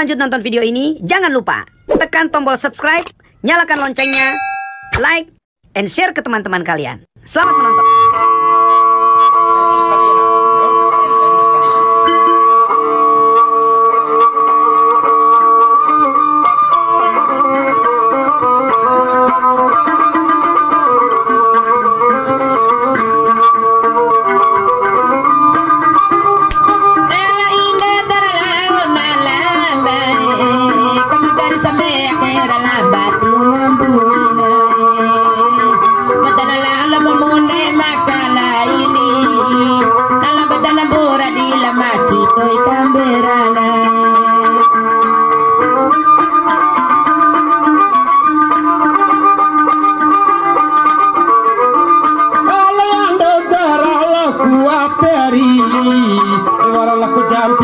lanjut nonton video ini, jangan lupa tekan tombol subscribe, nyalakan loncengnya, like, and share ke teman-teman kalian. Selamat menonton.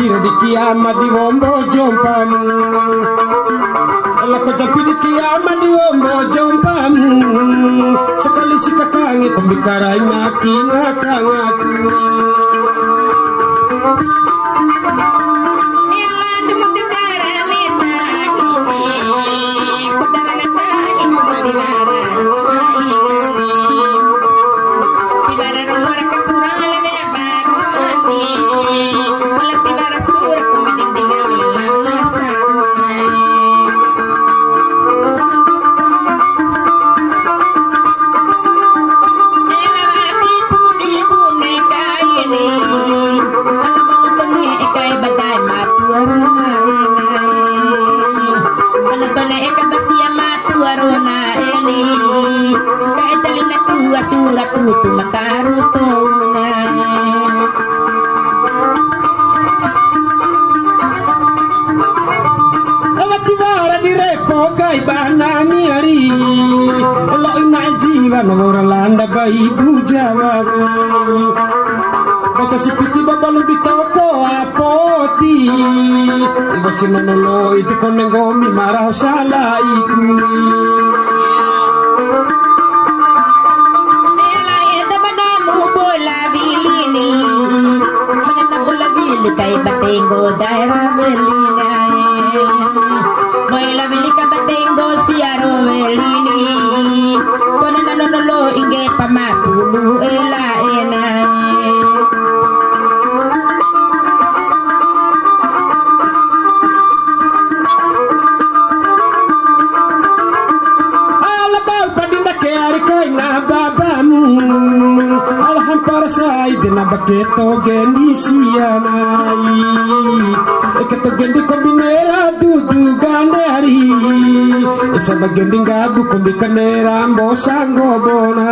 Di kiamat di wombo jompamu, lako jampi di kiamat di wombo jompamu. Sekali si kakangi kombikarai maki ngakang aku. Surat itu mataru tona Awati wara di repo kai bana miari lo ina jiwa nomor landa bai bujawa Bata sipiti babalu di toko apoti Iwa sinono iti konengomi marah salah iku kay batengo daira melina moila bili ka batengo siaro melini kona nanolo inge pamapulu ela ena ala bau padinda ke ari kai na babamu alhan parasai dina baketo genisianai eketo gendi kombinera dudu ganeri esa bagendi gabu kombikanera mbosango bona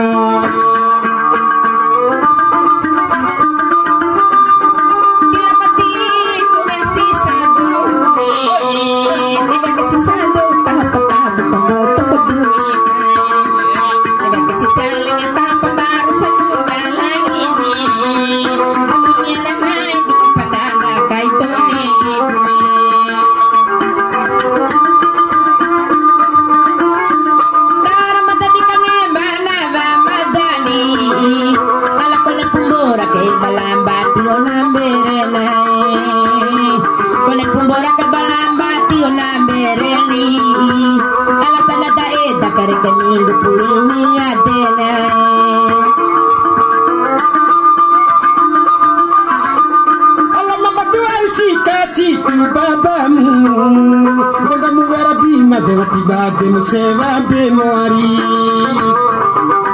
Bademu seva bemoari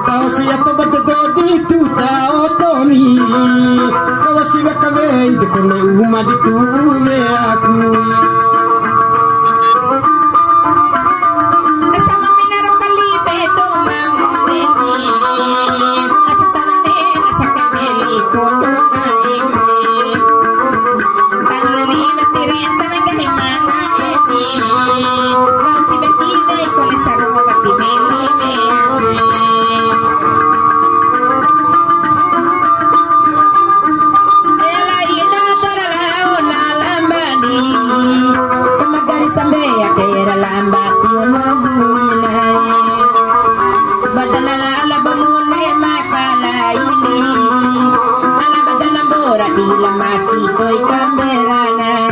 tao siya to badado di tu tao toni kawa siya kawei de kone uma di tu me aku Nasama minaro kalibe to mamuneni Asitanane nasakabeli kono na imi Tangani matirin talaga himana eni Bausi betibe kone sarova tibeli me Ela ina tarala la lambani Kamagari sambe ya kera lambati ona buinai Badala la bamune makala ini Ala badala bora di la machi koi kamera nai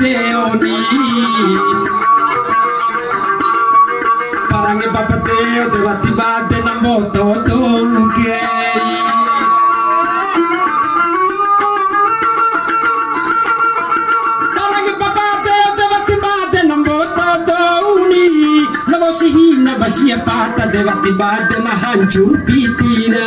deoni Parangi papateo dewa tibade na moto tongkei Parangi papateo dewa tibade na moto toni Nawasihina basia pata dewa tibade na hancur pitina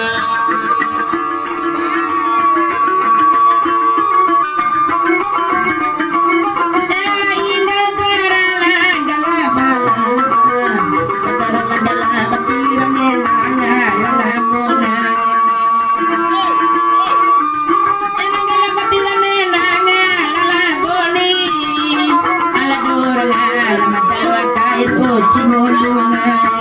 Cimoluna